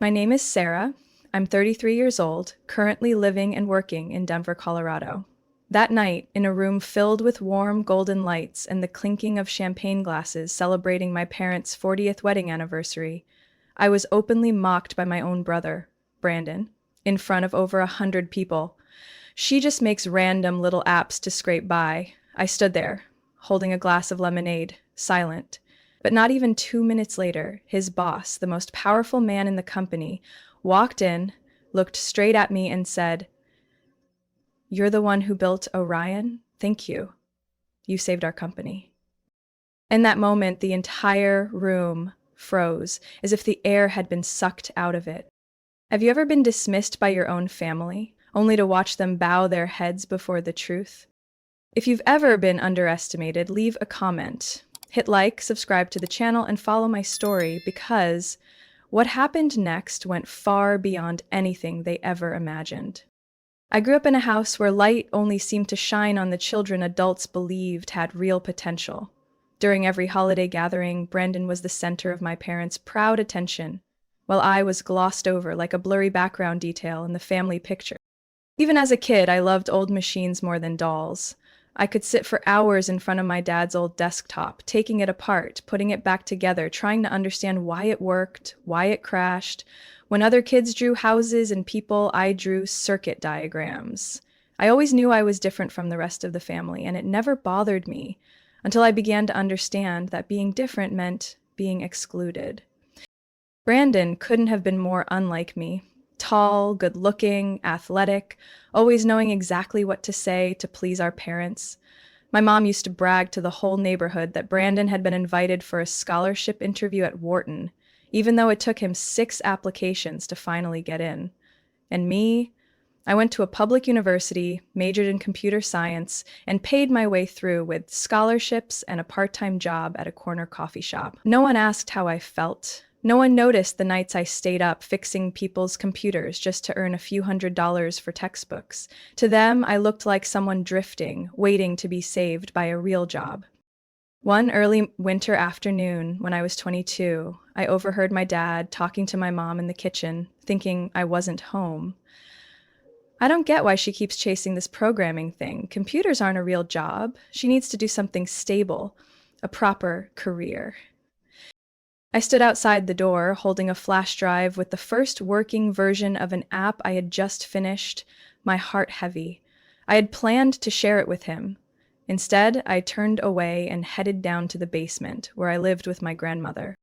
My name is Sarah. I'm 33 years old, currently living and working in Denver, Colorado. That night, in a room filled with warm golden lights and the clinking of champagne glasses celebrating my parents' 40th wedding anniversary, I was openly mocked by my own brother, Brandon, in front of over 100 people. She just makes random little apps to scrape by. I stood there, holding a glass of lemonade, silent. But not even 2 minutes later, his boss, the most powerful man in the company, walked in, looked straight at me, and said, "You're the one who built Orion? Thank you. You saved our company." In that moment, the entire room froze, as if the air had been sucked out of it. Have you ever been dismissed by your own family, only to watch them bow their heads before the truth? If you've ever been underestimated, leave a comment. Hit like, subscribe to the channel, and follow my story because what happened next went far beyond anything they ever imagined. I grew up in a house where light only seemed to shine on the children adults believed had real potential. During every holiday gathering, Brandon was the center of my parents' proud attention, while I was glossed over like a blurry background detail in the family picture. Even as a kid, I loved old machines more than dolls. I could sit for hours in front of my dad's old desktop, taking it apart, putting it back together, trying to understand why it worked, why it crashed. When other kids drew houses and people, I drew circuit diagrams. I always knew I was different from the rest of the family, and it never bothered me until I began to understand that being different meant being excluded. Brandon couldn't have been more unlike me. Tall, good-looking, athletic, always knowing exactly what to say to please our parents. My mom used to brag to the whole neighborhood that Brandon had been invited for a scholarship interview at Wharton, even though it took him 6 applications to finally get in. And me, I went to a public university, majored in computer science, and paid my way through with scholarships and a part-time job at a corner coffee shop. No one asked how I felt. No one noticed the nights I stayed up fixing people's computers just to earn a few $100s for textbooks. To them, I looked like someone drifting, waiting to be saved by a real job. One early winter afternoon, when I was 22, I overheard my dad talking to my mom in the kitchen, thinking I wasn't home. "I don't get why she keeps chasing this programming thing. Computers aren't a real job. She needs to do something stable, a proper career." I stood outside the door, holding a flash drive with the first working version of an app I had just finished, my heart heavy. I had planned to share it with him. Instead, I turned away and headed down to the basement, where I lived with my grandmother.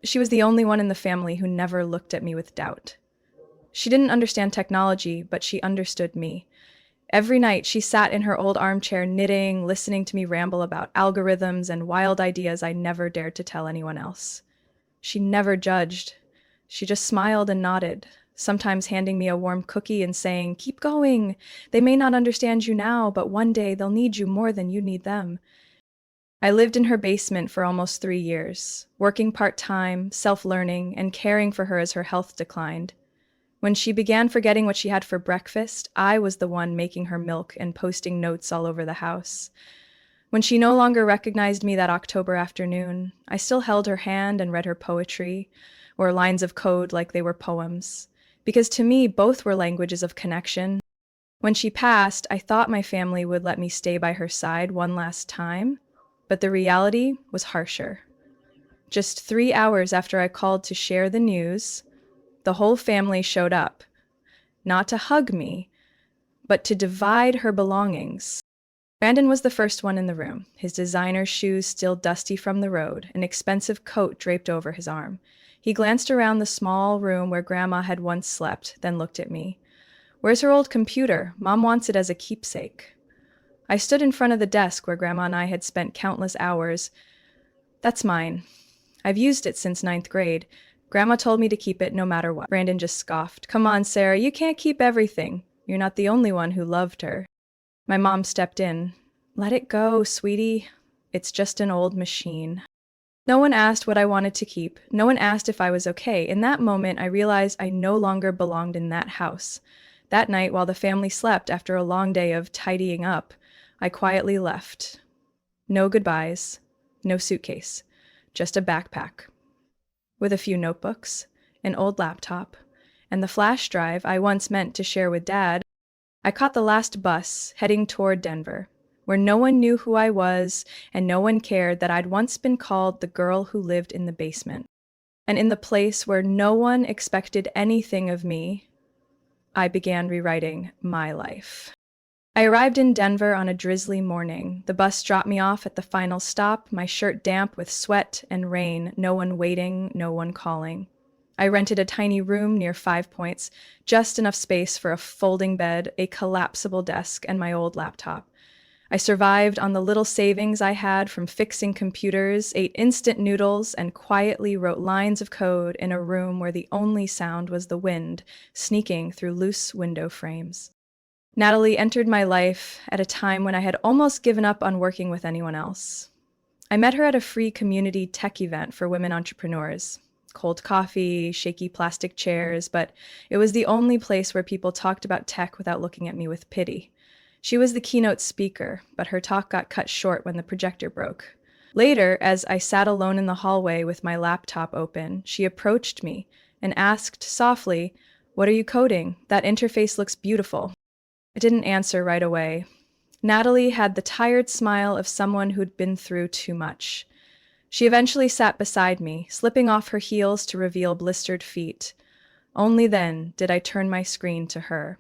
She was the only one in the family who never looked at me with doubt. She didn't understand technology, but she understood me. Every night, she sat in her old armchair knitting, listening to me ramble about algorithms and wild ideas I never dared to tell anyone else. She never judged. She just smiled and nodded, sometimes handing me a warm cookie and saying, "Keep going. They may not understand you now, but one day they'll need you more than you need them." I lived in her basement for almost 3 years, working part-time, self-learning, and caring for her as her health declined. When she began forgetting what she had for breakfast, I was the one making her milk and posting notes all over the house. When she no longer recognized me that October afternoon, I still held her hand and read her poetry, or lines of code like they were poems, because to me, both were languages of connection. When she passed, I thought my family would let me stay by her side one last time, but the reality was harsher. Just 3 hours after I called to share the news, the whole family showed up, not to hug me, but to divide her belongings. Brandon was the first one in the room, his designer shoes still dusty from the road, an expensive coat draped over his arm. He glanced around the small room where Grandma had once slept, then looked at me. "Where's her old computer? Mom wants it as a keepsake." I stood in front of the desk where Grandma and I had spent countless hours. "That's mine. I've used it since 9th grade. Grandma told me to keep it no matter what." Brandon just scoffed. "Come on, Sarah, you can't keep everything. You're not the only one who loved her." My mom stepped in. "Let it go, sweetie. It's just an old machine." No one asked what I wanted to keep. No one asked if I was okay. In that moment, I realized I no longer belonged in that house. That night, while the family slept after a long day of tidying up, I quietly left. No goodbyes, no suitcase, just a backpack with a few notebooks an old laptop, and the flash drive I once meant to share with Dad. I caught the last bus heading toward Denver, where no one knew who I was and no one cared that I'd once been called the girl who lived in the basement. And in the place where no one expected anything of me, I began rewriting my life. I arrived in Denver on a drizzly morning. The bus dropped me off at the final stop, my shirt damp with sweat and rain, no one waiting, no one calling. I rented a tiny room near 5 Points, just enough space for a folding bed, a collapsible desk, and my old laptop. I survived on the little savings I had from fixing computers, ate instant noodles, and quietly wrote lines of code in a room where the only sound was the wind sneaking through loose window frames. Natalie entered my life at a time when I had almost given up on working with anyone else. I met her at a free community tech event for women entrepreneurs. Cold coffee, shaky plastic chairs, but it was the only place where people talked about tech without looking at me with pity. She was the keynote speaker, but her talk got cut short when the projector broke. Later, as I sat alone in the hallway with my laptop open, she approached me and asked softly, "What are you coding? That interface looks beautiful." I didn't answer right away. Natalie had the tired smile of someone who'd been through too much. She eventually sat beside me, slipping off her heels to reveal blistered feet. Only then did I turn my screen to her.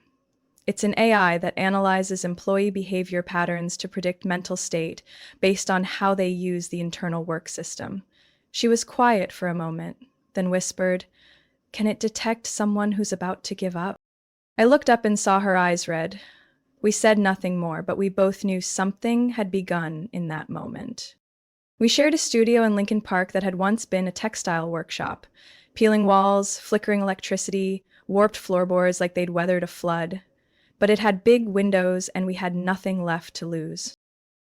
It's an AI that analyzes employee behavior patterns to predict mental state based on how they use the internal work system. She was quiet for a moment, then whispered, "Can it detect someone who's about to give up?" I looked up and saw her eyes red. We said nothing more, but we both knew something had begun in that moment. We shared a studio in Lincoln Park that had once been a textile workshop. Peeling walls, flickering electricity, warped floorboards like they'd weathered a flood. But it had big windows and we had nothing left to lose.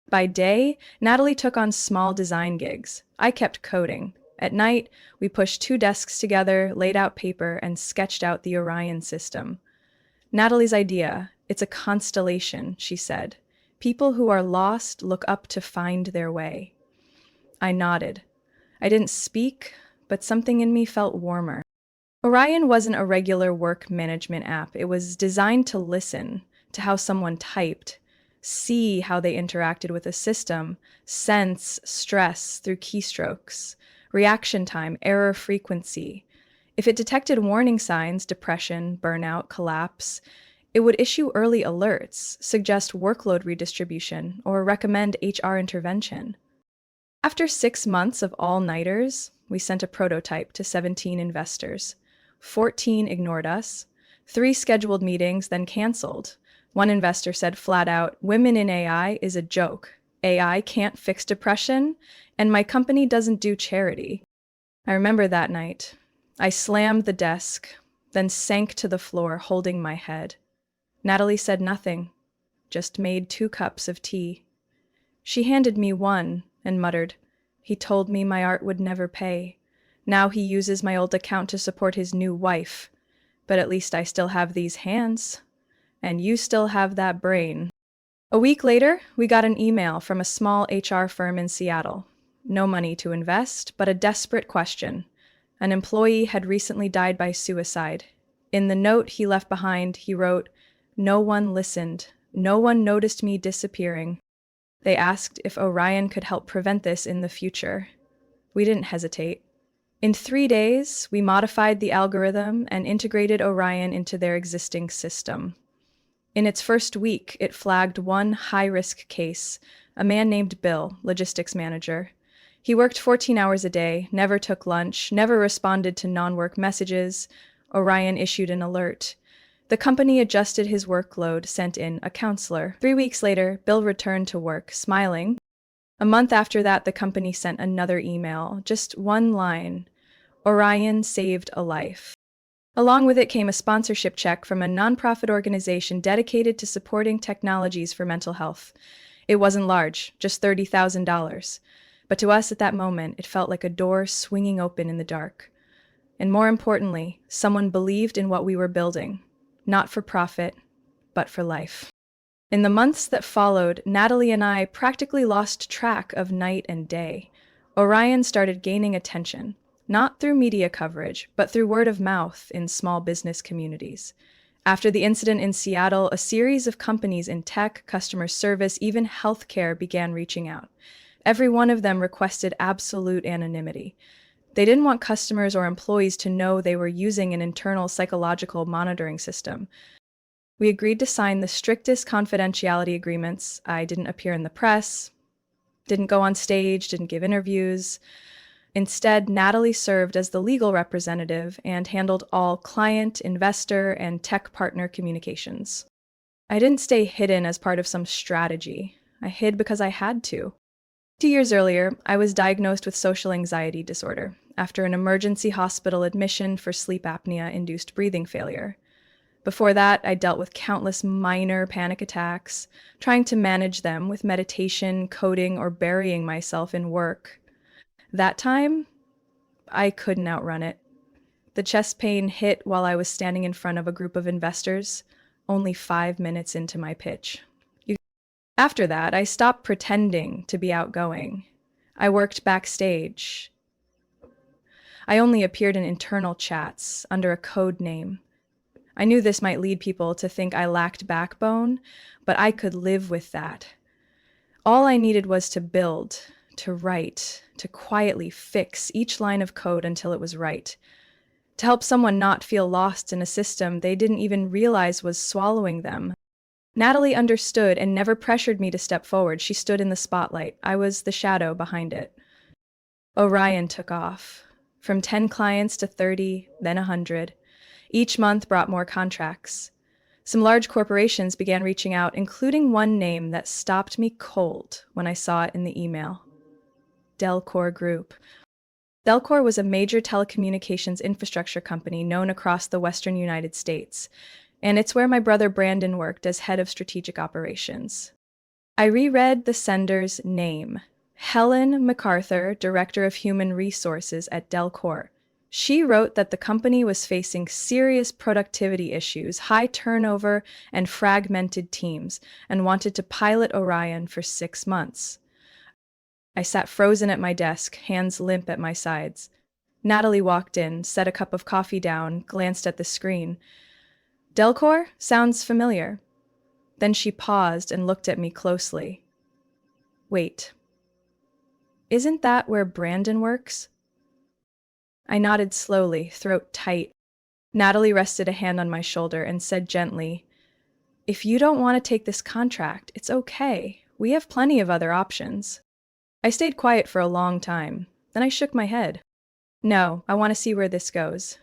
By day, Natalie took on small design gigs. I kept coding. At night, we pushed 2 desks together, laid out paper, and sketched out the Orion system. Natalie's idea, "It's a constellation," she said. "People who are lost look up to find their way." I nodded. I didn't speak, but something in me felt warmer. Orion wasn't a regular work management app. It was designed to listen to how someone typed, see how they interacted with a system, sense stress through keystrokes, reaction time, error frequency. If it detected warning signs, depression, burnout, collapse, it would issue early alerts, suggest workload redistribution, or recommend HR intervention. After 6 months of all-nighters, we sent a prototype to 17 investors. 14 ignored us. 3 scheduled meetings, then canceled. One investor said flat out, "Women in AI is a joke. AI can't fix depression, and my company doesn't do charity." I remember that night. I slammed the desk, then sank to the floor, holding my head. Natalie said nothing, just made 2 cups of tea. She handed me one and muttered, "He told me my art would never pay. Now he uses my old account to support his new wife. But at least I still have these hands, and you still have that brain." A week later, we got an email from a small HR firm in Seattle. No money to invest, but a desperate question. An employee had recently died by suicide. In the note he left behind, he wrote, "No one listened. No one noticed me disappearing." They asked if Orion could help prevent this in the future. We didn't hesitate. In 3 days, we modified the algorithm and integrated Orion into their existing system. In its first week, it flagged one high-risk case, a man named Bill, logistics manager. He worked 14 hours a day, never took lunch, never responded to non-work messages. Orion issued an alert. The company adjusted his workload, sent in a counselor. 3 weeks later, Bill returned to work, smiling. A month after that, the company sent another email, just one line. Orion saved a life. Along with it came a sponsorship check from a nonprofit organization dedicated to supporting technologies for mental health. It wasn't large, just $30,000. But to us at that moment, it felt like a door swinging open in the dark. And more importantly, someone believed in what we were building, not for profit, but for life. In the months that followed, Natalie and I practically lost track of night and day. Orion started gaining attention. not through media coverage, but through word of mouth in small business communities. After the incident in Seattle, a series of companies in tech, customer service, even healthcare began reaching out. Every one of them requested absolute anonymity. They didn't want customers or employees to know they were using an internal psychological monitoring system. We agreed to sign the strictest confidentiality agreements. I didn't appear in the press, didn't go on stage, didn't give interviews. Instead, Natalie served as the legal representative and handled all client, investor, and tech partner communications. I didn't stay hidden as part of some strategy. I hid because I had to. 2 years earlier, I was diagnosed with social anxiety disorder after an emergency hospital admission for sleep apnea-induced breathing failure. Before that, I dealt with countless minor panic attacks, trying to manage them with meditation, coding, or burying myself in work. That time, I couldn't outrun it. The chest pain hit while I was standing in front of a group of investors, only 5 minutes into my pitch. After that, I stopped pretending to be outgoing. I worked backstage. I only appeared in internal chats under a code name. I knew this might lead people to think I lacked backbone, but I could live with that. All I needed was to build, to write, to quietly fix each line of code until it was right. To help someone not feel lost in a system they didn't even realize was swallowing them. Natalie understood and never pressured me to step forward. She stood in the spotlight. I was the shadow behind it. Orion took off. From 10 clients to 30, then 100. Each month brought more contracts. Some large corporations began reaching out, including one name that stopped me cold when I saw it in the email. Delcor Group. Delcor was a major telecommunications infrastructure company known across the western United States, and it's where my brother Brandon worked as head of strategic operations. I reread the sender's name, Helen MacArthur, Director of Human Resources at Delcor. She wrote that the company was facing serious productivity issues, high turnover, and fragmented teams, and wanted to pilot Orion for 6 months. I sat frozen at my desk, hands limp at my sides. Natalie walked in, set a cup of coffee down, glanced at the screen. Delcor? Sounds familiar. Then she paused and looked at me closely. Wait. Isn't that where Brandon works? I nodded slowly, throat tight. Natalie rested a hand on my shoulder and said gently, "If you don't want to take this contract, it's okay. We have plenty of other options." I stayed quiet for a long time. Then I shook my head. No, I want to see where this goes.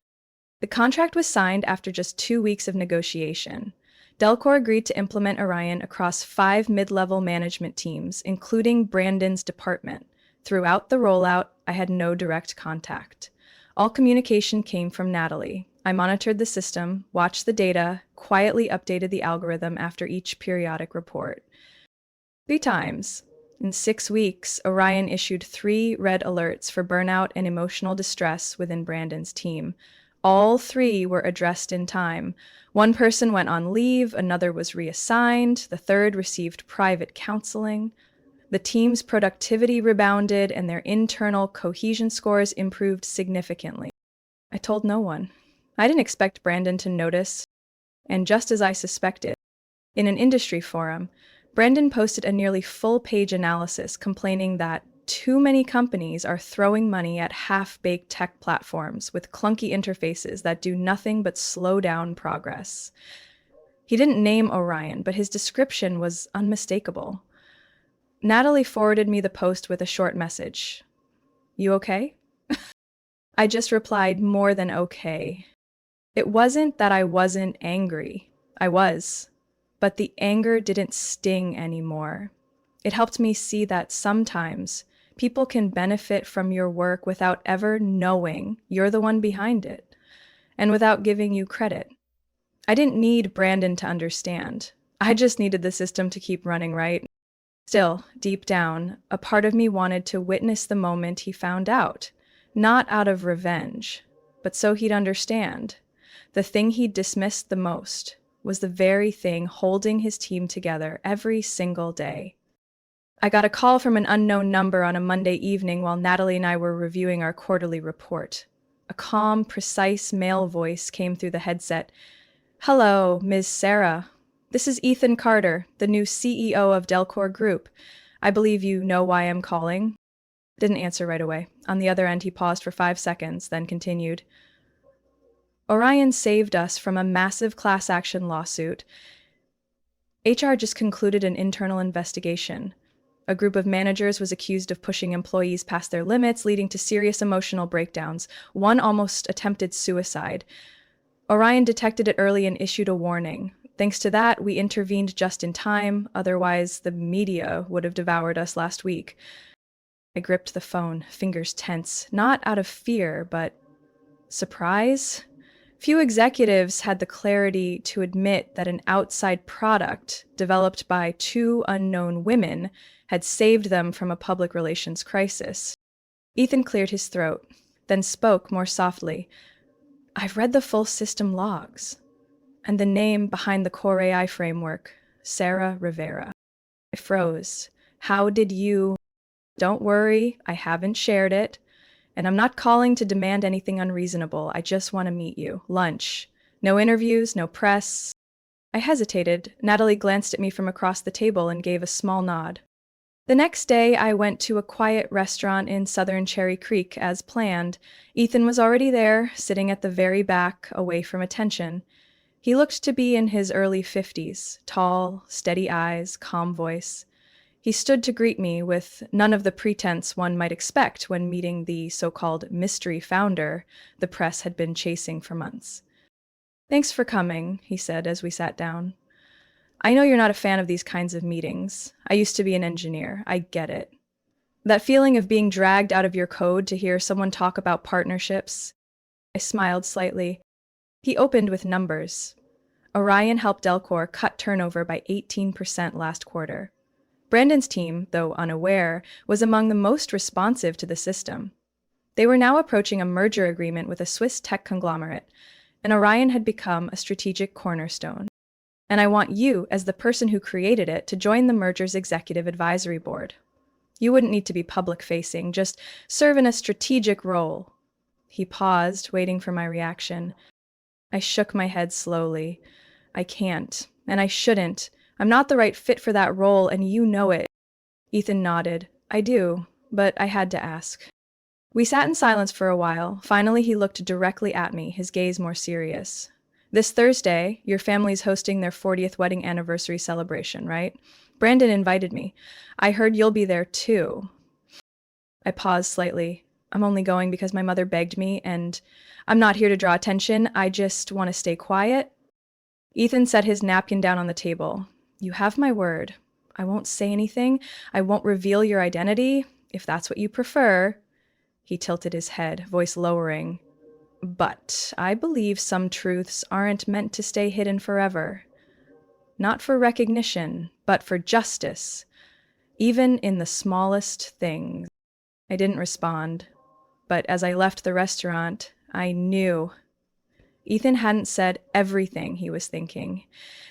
The contract was signed after just 2 weeks of negotiation. Delcor agreed to implement Orion across 5 mid-level management teams, including Brandon's department. Throughout the rollout, I had no direct contact. All communication came from Natalie. I monitored the system, watched the data, quietly updated the algorithm after each periodic report. 3 times. In 6 weeks, Orion issued 3 red alerts for burnout and emotional distress within Brandon's team. All 3 were addressed in time. One person went on leave, another was reassigned, the third received private counseling. The team's productivity rebounded and their internal cohesion scores improved significantly. I told no one. I didn't expect Brandon to notice. And just as I suspected, in an industry forum, Brandon posted a nearly full-page analysis complaining that too many companies are throwing money at half-baked tech platforms with clunky interfaces that do nothing but slow down progress. He didn't name Orion, but his description was unmistakable. Natalie forwarded me the post with a short message. "You okay?" I just replied, "More than okay." It wasn't that I wasn't angry. I was. But the anger didn't sting anymore. It helped me see that sometimes people can benefit from your work without ever knowing you're the one behind it, and without giving you credit. I didn't need Brandon to understand. I just needed the system to keep running right. Still, deep down, a part of me wanted to witness the moment he found out, not out of revenge, but so he'd understand. The thing he'd dismissed the most was the very thing holding his team together every single day. I got a call from an unknown number on a Monday evening while Natalie and I were reviewing our quarterly report. A calm, precise male voice came through the headset. Hello, Ms. Sarah. This is Ethan Carter, the new CEO of Delcor Group. I believe you know why I'm calling. Didn't answer right away. On the other end, he paused for 5 seconds, then continued. Orion saved us from a massive class action lawsuit. HR just concluded an internal investigation. A group of managers was accused of pushing employees past their limits, leading to serious emotional breakdowns. One almost attempted suicide. Orion detected it early and issued a warning. Thanks to that, we intervened just in time, otherwise the media would have devoured us last week. I gripped the phone, fingers tense, not out of fear, but surprise? Few executives had the clarity to admit that an outside product developed by two unknown women had saved them from a public relations crisis. Ethan cleared his throat, then spoke more softly. I've read the full system logs, and the name behind the core AI framework, Sarah Rivera. I froze. How did you... Don't worry, I haven't shared it. And I'm not calling to demand anything unreasonable. I just want to meet you. Lunch. No interviews, no press. I hesitated. Natalie glanced at me from across the table and gave a small nod. The next day, I went to a quiet restaurant in southern Cherry Creek as planned. Ethan was already there, sitting at the very back, away from attention. He looked to be in his early 50s, tall, steady eyes, calm voice. He stood to greet me with none of the pretense one might expect when meeting the so-called mystery founder the press had been chasing for months. Thanks for coming, he said as we sat down. I know you're not a fan of these kinds of meetings. I used to be an engineer. I get it. That feeling of being dragged out of your code to hear someone talk about partnerships. I smiled slightly. He opened with numbers. Orion helped Delcor cut turnover by 18% last quarter. Brandon's team, though unaware, was among the most responsive to the system. They were now approaching a merger agreement with a Swiss tech conglomerate, and Orion had become a strategic cornerstone. And I want you, as the person who created it, to join the merger's executive advisory board. You wouldn't need to be public-facing, just serve in a strategic role. He paused, waiting for my reaction. I shook my head slowly. I can't, and I shouldn't. I'm not the right fit for that role, and you know it. Ethan nodded. I do, but I had to ask. We sat in silence for a while. Finally, he looked directly at me, his gaze more serious. This Thursday, your family's hosting their 40th wedding anniversary celebration, right? Brandon invited me. I heard you'll be there too. I paused slightly. I'm only going because my mother begged me, and I'm not here to draw attention. I just want to stay quiet. Ethan set his napkin down on the table. You have my word. I won't say anything. I won't reveal your identity, if that's what you prefer. He tilted his head, voice lowering. But I believe some truths aren't meant to stay hidden forever. Not for recognition, but for justice, even in the smallest things. I didn't respond, but as I left the restaurant, I knew. Ethan hadn't said everything he was thinking.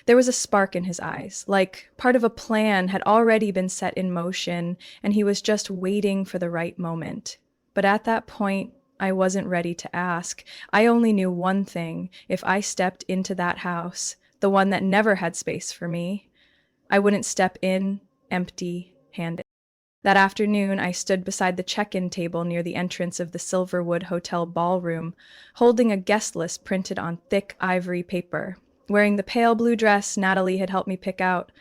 There was a spark in his eyes, like part of a plan had already been set in motion, and he was just waiting for the right moment. But at that point, I wasn't ready to ask. I only knew one thing. If I stepped into that house, the one that never had space for me, I wouldn't step in empty-handed. That afternoon, I stood beside the check-in table near the entrance of the Silverwood Hotel ballroom, holding a guest list printed on thick ivory paper. Wearing the pale blue dress Natalie had helped me pick out,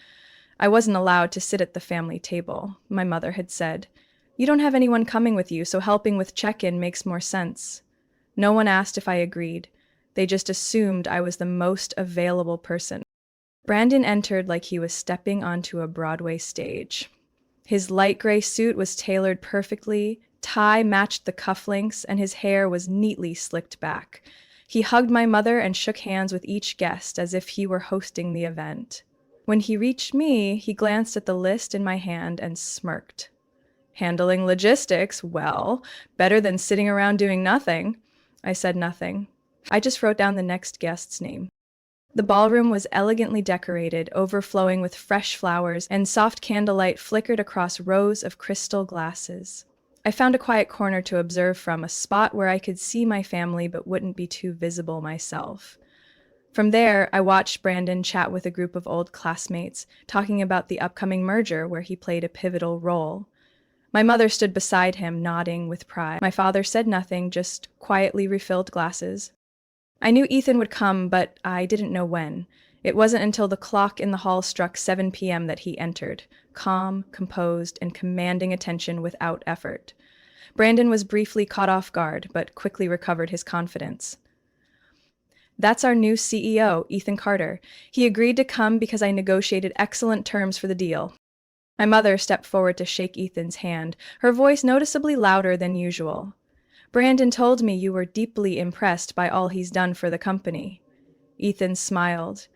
I wasn't allowed to sit at the family table. My mother had said, "You don't have anyone coming with you, so helping with check-in makes more sense." No one asked if I agreed. They just assumed I was the most available person. Brandon entered like he was stepping onto a Broadway stage. His light gray suit was tailored perfectly, tie matched the cufflinks, and his hair was neatly slicked back. He hugged my mother and shook hands with each guest as if he were hosting the event. When he reached me, he glanced at the list in my hand and smirked. Handling logistics, well, better than sitting around doing nothing. I said nothing. I just wrote down the next guest's name. The ballroom was elegantly decorated, overflowing with fresh flowers, and soft candlelight flickered across rows of crystal glasses. I found a quiet corner to observe from, a spot where I could see my family but wouldn't be too visible myself. From there, I watched Brandon chat with a group of old classmates, talking about the upcoming merger where he played a pivotal role. My mother stood beside him, nodding with pride. My father said nothing, just quietly refilled glasses. I knew Ethan would come, but I didn't know when. It wasn't until the clock in the hall struck 7 p.m. that he entered, calm, composed, and commanding attention without effort. Brandon was briefly caught off guard, but quickly recovered his confidence. That's our new CEO, Ethan Carter. He agreed to come because I negotiated excellent terms for the deal. My mother stepped forward to shake Ethan's hand, her voice noticeably louder than usual. Brandon told me you were deeply impressed by all he's done for the company. Ethan smiled.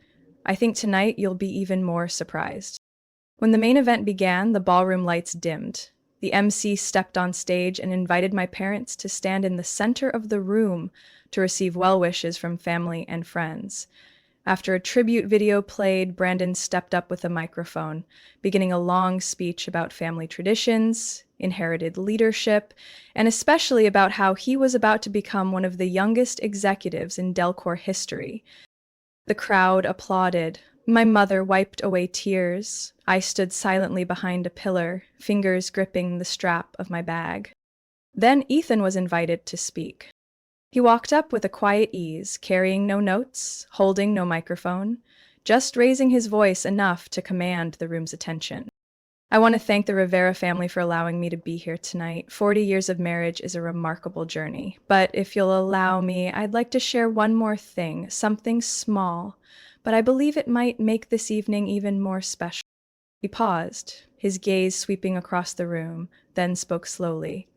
I think tonight you'll be even more surprised. When the main event began, the ballroom lights dimmed. The MC stepped on stage and invited my parents to stand in the center of the room to receive well wishes from family and friends. After a tribute video played, Brandon stepped up with a microphone, beginning a long speech about family traditions, inherited leadership, and especially about how he was about to become one of the youngest executives in Delcor history. The crowd applauded. My mother wiped away tears. I stood silently behind a pillar, fingers gripping the strap of my bag. Then Ethan was invited to speak. He walked up with a quiet ease, carrying no notes, holding no microphone, just raising his voice enough to command the room's attention. I want to thank the Rivera family for allowing me to be here tonight. 40 years of marriage is a remarkable journey. But if you'll allow me, I'd like to share one more thing, something small, but I believe it might make this evening even more special. He paused, his gaze sweeping across the room, then spoke slowly.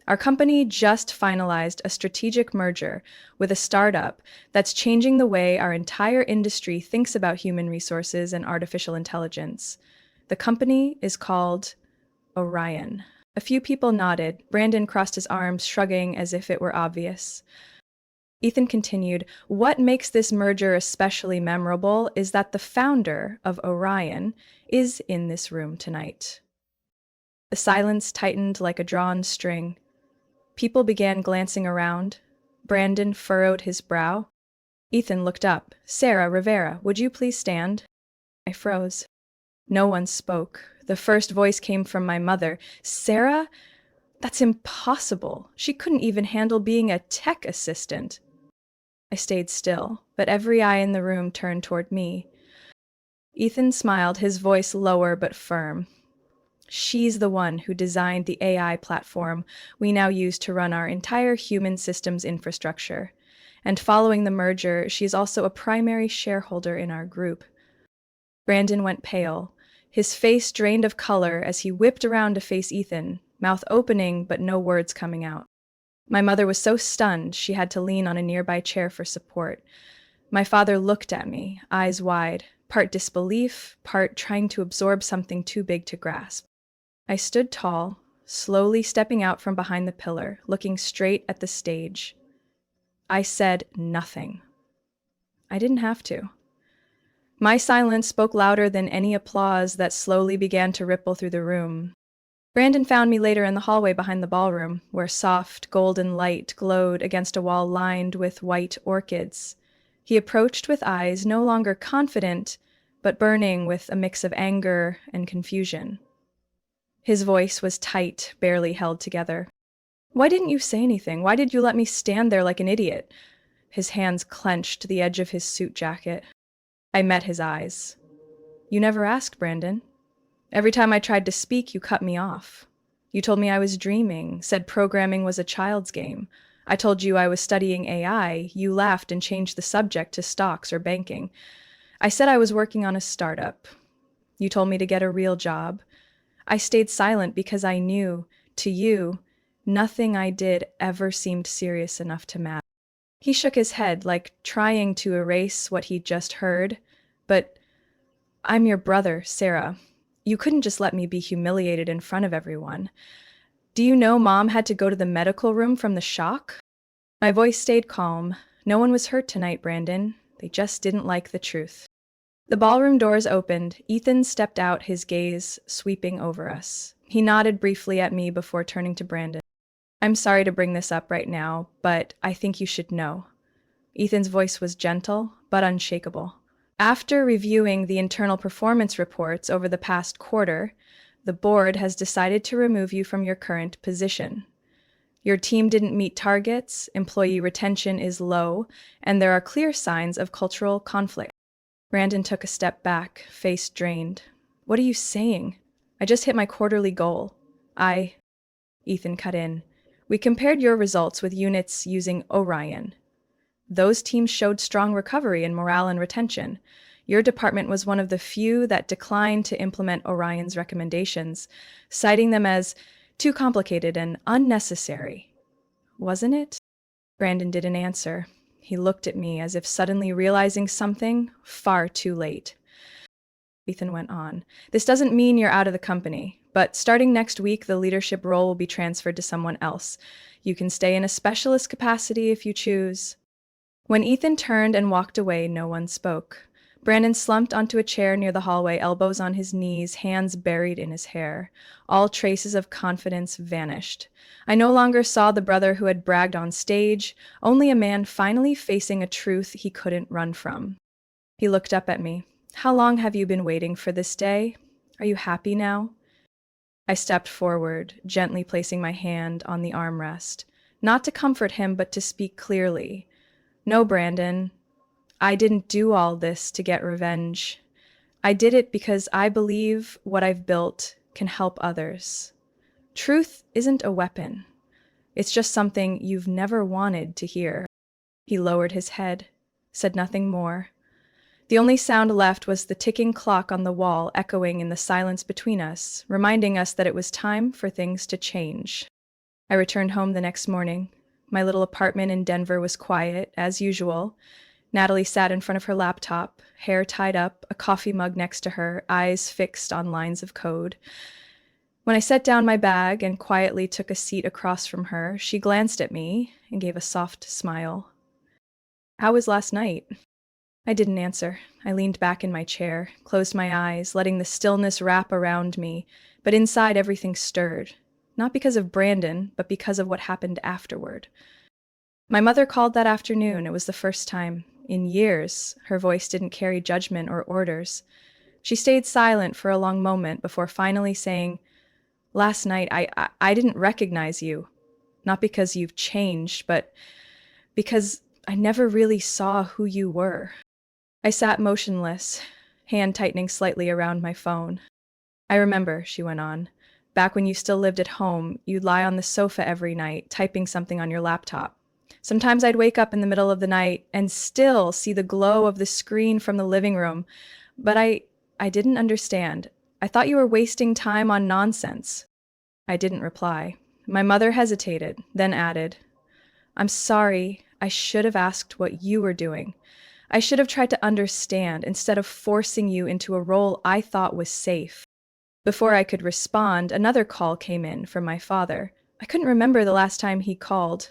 Our company just finalized a strategic merger with a startup that's changing the way our entire industry thinks about human resources and artificial intelligence. The company is called Orion. A few people nodded. Brandon crossed his arms, shrugging as if it were obvious. Ethan continued, what makes this merger especially memorable is that the founder of Orion is in this room tonight. The silence tightened like a drawn string. People began glancing around. Brandon furrowed his brow. Ethan looked up. Sarah Rivera, would you please stand? I froze. No one spoke. The first voice came from my mother. Sarah? That's impossible. She couldn't even handle being a tech assistant. I stayed still, but every eye in the room turned toward me. Ethan smiled, his voice lower but firm. She's the one who designed the AI platform we now use to run our entire human systems infrastructure. And following the merger, she's also a primary shareholder in our group. Brandon went pale. His face drained of color as he whipped around to face Ethan, mouth opening but no words coming out. My mother was so stunned she had to lean on a nearby chair for support. My father looked at me, eyes wide, part disbelief, part trying to absorb something too big to grasp. I stood tall, slowly stepping out from behind the pillar, looking straight at the stage. I said nothing. I didn't have to. My silence spoke louder than any applause that slowly began to ripple through the room. Brandon found me later in the hallway behind the ballroom, where soft, golden light glowed against a wall lined with white orchids. He approached with eyes no longer confident, but burning with a mix of anger and confusion. His voice was tight, barely held together. Why didn't you say anything? Why did you let me stand there like an idiot? His hands clenched the edge of his suit jacket. I met his eyes. You never asked, Brandon. Every time I tried to speak, you cut me off. You told me I was dreaming, said programming was a child's game. I told you I was studying AI. You laughed and changed the subject to stocks or banking. I said I was working on a startup. You told me to get a real job. I stayed silent because I knew, to you, nothing I did ever seemed serious enough to matter. He shook his head, like trying to erase what he'd just heard. But I'm your brother, Sarah. You couldn't just let me be humiliated in front of everyone. Do you know Mom had to go to the medical room from the shock? My voice stayed calm. No one was hurt tonight, Brandon. They just didn't like the truth. The ballroom doors opened. Ethan stepped out, his gaze sweeping over us. He nodded briefly at me before turning to Brandon. I'm sorry to bring this up right now, but I think you should know. Ethan's voice was gentle, but unshakable. After reviewing the internal performance reports over the past quarter, the board has decided to remove you from your current position. Your team didn't meet targets, employee retention is low, and there are clear signs of cultural conflict. Brandon took a step back, face drained. What are you saying? I just hit my quarterly goal. Ethan cut in. We compared your results with units using Orion. Those teams showed strong recovery in morale and retention. Your department was one of the few that declined to implement Orion's recommendations, citing them as too complicated and unnecessary. Wasn't it? Brandon didn't answer. He looked at me as if suddenly realizing something far too late. Ethan went on. This doesn't mean you're out of the company, but starting next week, the leadership role will be transferred to someone else. You can stay in a specialist capacity if you choose. When Ethan turned and walked away, no one spoke. Brandon slumped onto a chair near the hallway, elbows on his knees, hands buried in his hair. All traces of confidence vanished. I no longer saw the brother who had bragged on stage, only a man finally facing a truth he couldn't run from. He looked up at me. How long have you been waiting for this day? Are you happy now? I stepped forward, gently placing my hand on the armrest, not to comfort him, but to speak clearly. No, Brandon, I didn't do all this to get revenge. I did it because I believe what I've built can help others. Truth isn't a weapon. It's just something you've never wanted to hear. He lowered his head, said nothing more. The only sound left was the ticking clock on the wall echoing in the silence between us, reminding us that it was time for things to change. I returned home the next morning. My little apartment in Denver was quiet, as usual. Natalie sat in front of her laptop, hair tied up, a coffee mug next to her, eyes fixed on lines of code. When I set down my bag and quietly took a seat across from her, she glanced at me and gave a soft smile. How was last night? I didn't answer. I leaned back in my chair, closed my eyes, letting the stillness wrap around me, but inside everything stirred. Not because of Brandon, but because of what happened afterward. My mother called that afternoon. It was the first time in years her voice didn't carry judgment or orders. She stayed silent for a long moment before finally saying, Last night I didn't recognize you. Not because you've changed, but because I never really saw who you were. I sat motionless, hand tightening slightly around my phone. I remember, she went on. Back when you still lived at home, you'd lie on the sofa every night, typing something on your laptop. Sometimes I'd wake up in the middle of the night and still see the glow of the screen from the living room. But I didn't understand. I thought you were wasting time on nonsense. I didn't reply. My mother hesitated, then added, I'm sorry. I should have asked what you were doing. I should have tried to understand instead of forcing you into a role I thought was safe. Before I could respond, another call came in from my father. I couldn't remember the last time he called.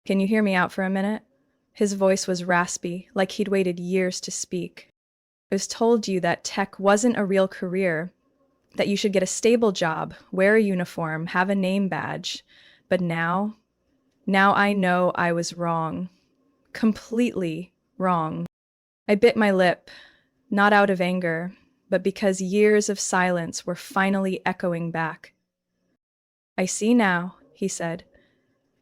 Can you hear me out for a minute? His voice was raspy, like he'd waited years to speak. I was told you that tech wasn't a real career, that you should get a stable job, wear a uniform, have a name badge. But now I know I was wrong. Completely wrong. I bit my lip, not out of anger, but because years of silence were finally echoing back. I see now, he said.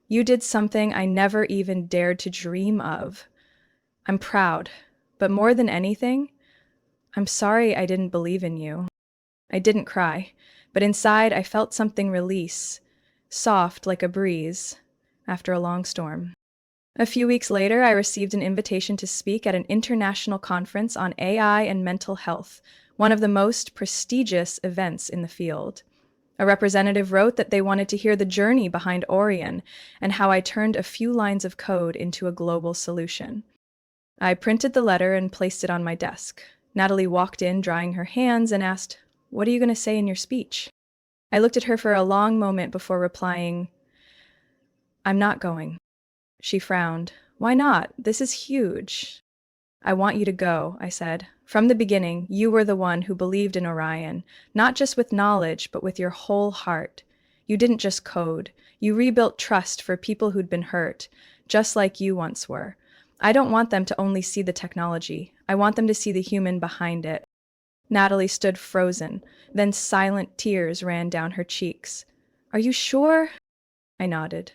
You did something I never even dared to dream of. I'm proud, but more than anything, I'm sorry I didn't believe in you. I didn't cry, but inside I felt something release, soft like a breeze, after a long storm. A few weeks later, I received an invitation to speak at an international conference on AI and mental health, one of the most prestigious events in the field. A representative wrote that they wanted to hear the journey behind Orion and how I turned a few lines of code into a global solution. I printed the letter and placed it on my desk. Natalie walked in, drying her hands, and asked, What are you going to say in your speech? I looked at her for a long moment before replying, I'm not going. She frowned. Why not? This is huge. I want you to go, I said. From the beginning, you were the one who believed in Orion, not just with knowledge, but with your whole heart. You didn't just code. You rebuilt trust for people who'd been hurt, just like you once were. I don't want them to only see the technology. I want them to see the human behind it. Natalie stood frozen, then silent tears ran down her cheeks. Are you sure? I nodded.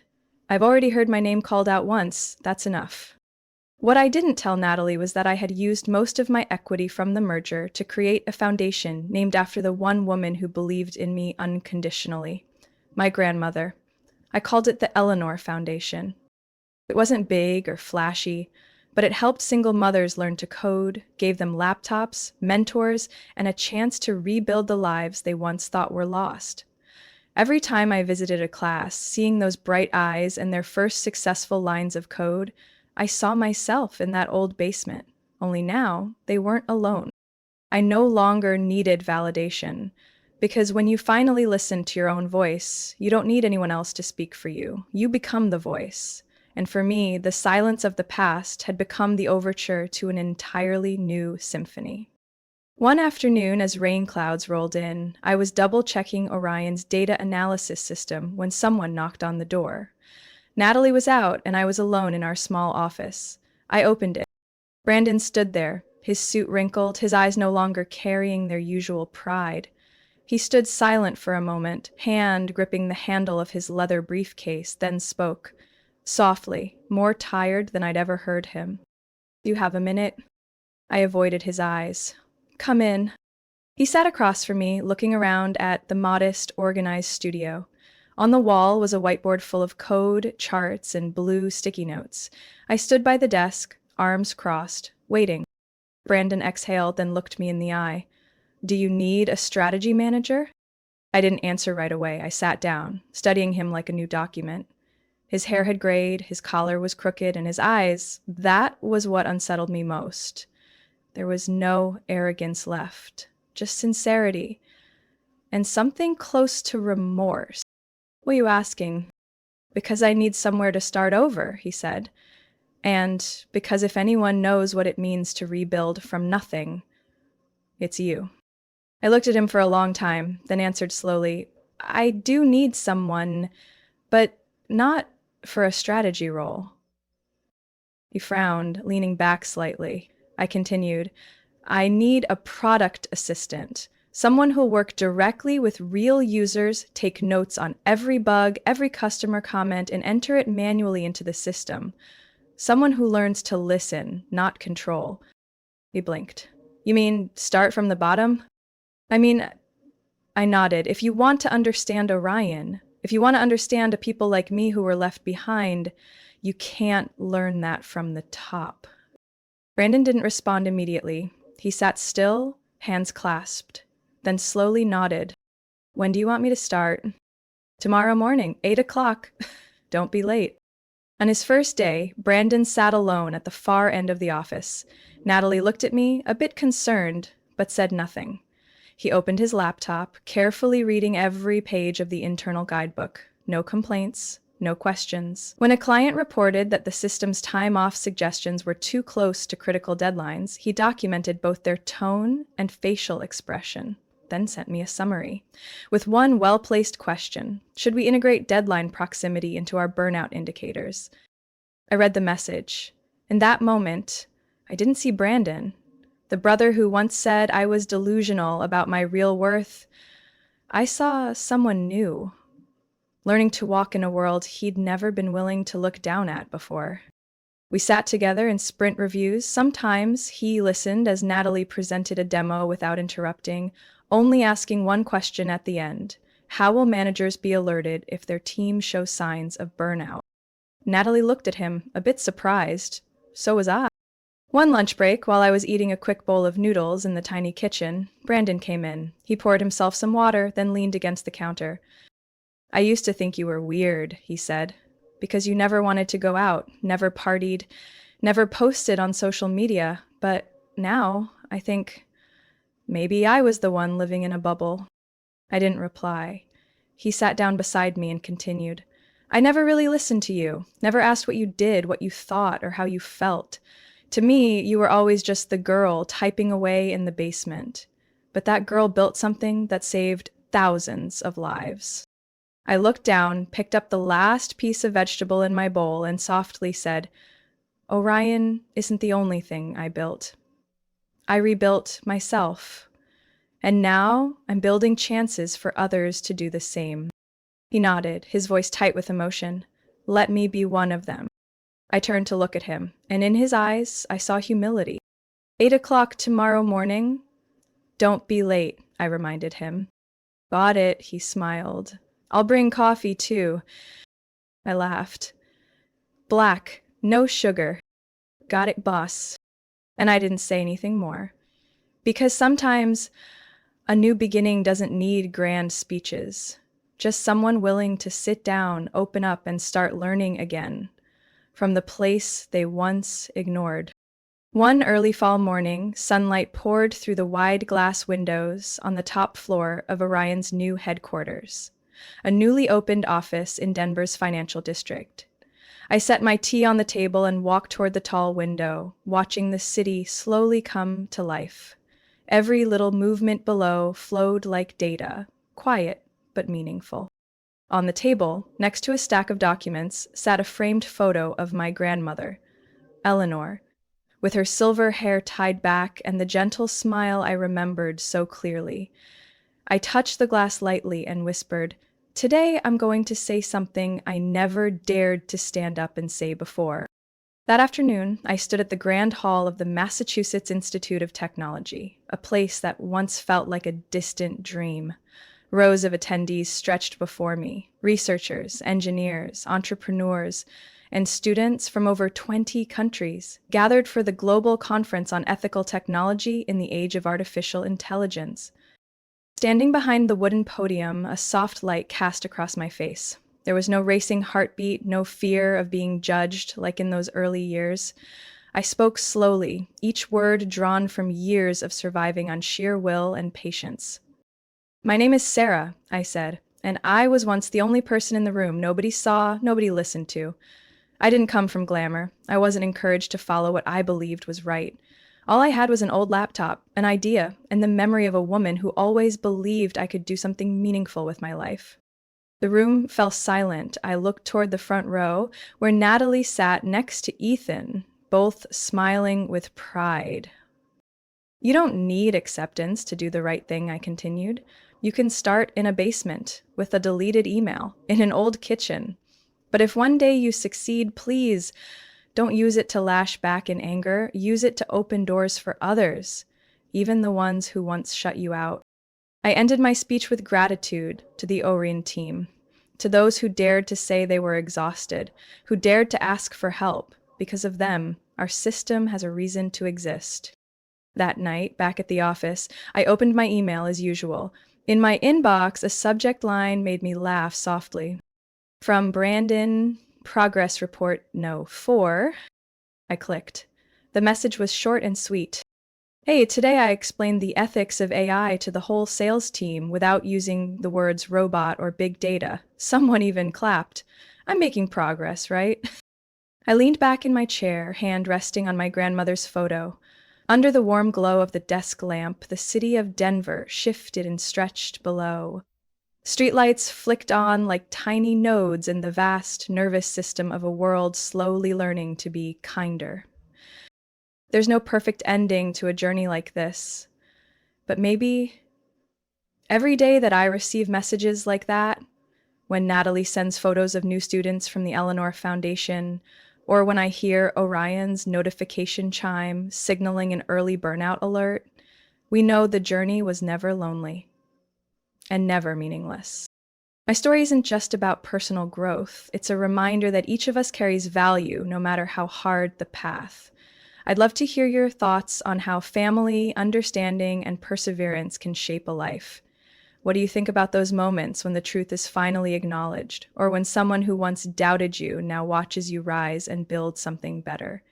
I've already heard my name called out once. That's enough. What I didn't tell Natalie was that I had used most of my equity from the merger to create a foundation named after the one woman who believed in me unconditionally, my grandmother. I called it the Eleanor Foundation. It wasn't big or flashy, but it helped single mothers learn to code, gave them laptops, mentors, and a chance to rebuild the lives they once thought were lost. Every time I visited a class, seeing those bright eyes and their first successful lines of code, I saw myself in that old basement, only now they weren't alone. I no longer needed validation, because when you finally listen to your own voice, you don't need anyone else to speak for you. You become the voice. And for me, the silence of the past had become the overture to an entirely new symphony. One afternoon, as rain clouds rolled in, I was double-checking Orion's data analysis system when someone knocked on the door. Natalie was out, and I was alone in our small office. I opened it. Brandon stood there, his suit wrinkled, his eyes no longer carrying their usual pride. He stood silent for a moment, hand gripping the handle of his leather briefcase, then spoke. Softly, more tired than I'd ever heard him. Do you have a minute? I avoided his eyes. Come in. He sat across from me, looking around at the modest, organized studio. On the wall was a whiteboard full of code, charts, and blue sticky notes. I stood by the desk, arms crossed, waiting. Brandon exhaled, then looked me in the eye. Do you need a strategy manager? I didn't answer right away. I sat down, studying him like a new document. His hair had grayed, his collar was crooked, and his eyes, that was what unsettled me most. There was no arrogance left, just sincerity, and something close to remorse. What are you asking? Because I need somewhere to start over, he said. And because if anyone knows what it means to rebuild from nothing, it's you. I looked at him for a long time, then answered slowly, I do need someone, but not for a strategy role. He frowned, leaning back slightly. I continued, I need a product assistant, someone who'll work directly with real users, take notes on every bug, every customer comment, and enter it manually into the system. Someone who learns to listen, not control. He blinked. You mean start from the bottom? I nodded. If you want to understand Orion, if you want to understand a people like me who were left behind, you can't learn that from the top. Brandon didn't respond immediately. He sat still, hands clasped, then slowly nodded. When do you want me to start? Tomorrow morning, 8 o'clock. Don't be late. On his first day, Brandon sat alone at the far end of the office. Natalie looked at me, a bit concerned, but said nothing. He opened his laptop, carefully reading every page of the internal guidebook. No complaints, no questions. When a client reported that the system's time-off suggestions were too close to critical deadlines, he documented both their tone and facial expression, then sent me a summary. With one well-placed question, should we integrate deadline proximity into our burnout indicators? I read the message. In that moment, I didn't see Brandon, the brother who once said I was delusional about my real worth. I saw someone new, learning to walk in a world he'd never been willing to look down at before. We sat together in sprint reviews. Sometimes he listened as Natalie presented a demo without interrupting, only asking one question at the end. How will managers be alerted if their team shows signs of burnout? Natalie looked at him, a bit surprised. So was I. One lunch break, while I was eating a quick bowl of noodles in the tiny kitchen, Brandon came in. He poured himself some water, then leaned against the counter. I used to think you were weird, he said, because you never wanted to go out, never partied, never posted on social media. But now, I think maybe I was the one living in a bubble. I didn't reply. He sat down beside me and continued. I never really listened to you, never asked what you did, what you thought, or how you felt. To me, you were always just the girl typing away in the basement. But that girl built something that saved thousands of lives. I looked down, picked up the last piece of vegetable in my bowl, and softly said, Orion isn't the only thing I built. I rebuilt myself. And now I'm building chances for others to do the same. He nodded, his voice tight with emotion. Let me be one of them. I turned to look at him, and in his eyes I saw humility. 8 o'clock tomorrow morning? Don't be late, I reminded him. Got it, he smiled. I'll bring coffee too. I laughed. Black, no sugar. Got it, boss. And I didn't say anything more. Because sometimes a new beginning doesn't need grand speeches. Just someone willing to sit down, open up, and start learning again from the place they once ignored. One early fall morning, sunlight poured through the wide glass windows on the top floor of Orion's new headquarters, a newly opened office in Denver's financial district. I set my tea on the table and walked toward the tall window, watching the city slowly come to life. Every little movement below flowed like data, quiet but meaningful. On the table, next to a stack of documents, sat a framed photo of my grandmother, Eleanor, with her silver hair tied back and the gentle smile I remembered so clearly. I touched the glass lightly and whispered, Today I'm going to say something I never dared to stand up and say before. That afternoon, I stood at the grand hall of the Massachusetts Institute of Technology, a place that once felt like a distant dream. Rows of attendees stretched before me, researchers, engineers, entrepreneurs, and students from over 20 countries, gathered for the Global Conference on Ethical Technology in the Age of Artificial Intelligence. Standing behind the wooden podium, a soft light cast across my face. There was no racing heartbeat, no fear of being judged like in those early years. I spoke slowly, each word drawn from years of surviving on sheer will and patience. My name is Sarah, I said, and I was once the only person in the room nobody saw, nobody listened to. I didn't come from glamour. I wasn't encouraged to follow what I believed was right. All I had was an old laptop, an idea, and the memory of a woman who always believed I could do something meaningful with my life. The room fell silent. I looked toward the front row, where Natalie sat next to Ethan, both smiling with pride. You don't need acceptance to do the right thing, I continued. You can start in a basement, with a deleted email, in an old kitchen. But if one day you succeed, please don't use it to lash back in anger. Use it to open doors for others, even the ones who once shut you out. I ended my speech with gratitude to the Orion team, to those who dared to say they were exhausted, who dared to ask for help. Because of them, our system has a reason to exist. That night, back at the office, I opened my email as usual. In my inbox, a subject line made me laugh softly. From Brandon, progress report no 4. I clicked. The message was short and sweet. Hey, today I explained the ethics of AI to the whole sales team without using the words robot or big data. Someone even clapped. I'm making progress, right? I leaned back in my chair, hand resting on my grandmother's photo. Under the warm glow of the desk lamp, the city of Denver shifted and stretched below. Streetlights flicked on like tiny nodes in the vast nervous system of a world slowly learning to be kinder. There's no perfect ending to a journey like this, but maybe every day that I receive messages like that, when Natalie sends photos of new students from the Eleanor Foundation, or when I hear Orion's notification chime signaling an early burnout alert, we know the journey was never lonely and never meaningless. My story isn't just about personal growth. It's a reminder that each of us carries value, no matter how hard the path. I'd love to hear your thoughts on how family, understanding, and perseverance can shape a life. What do you think about those moments when the truth is finally acknowledged, or when someone who once doubted you now watches you rise and build something better?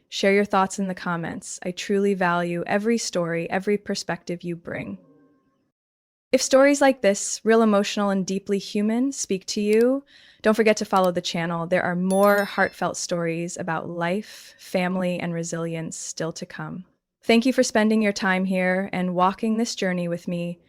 Share your thoughts in the comments. I truly value every story, every perspective you bring. If stories like this, real emotional and deeply human, speak to you, don't forget to follow the channel. There are more heartfelt stories about life, family, and resilience still to come. Thank you for spending your time here and walking this journey with me.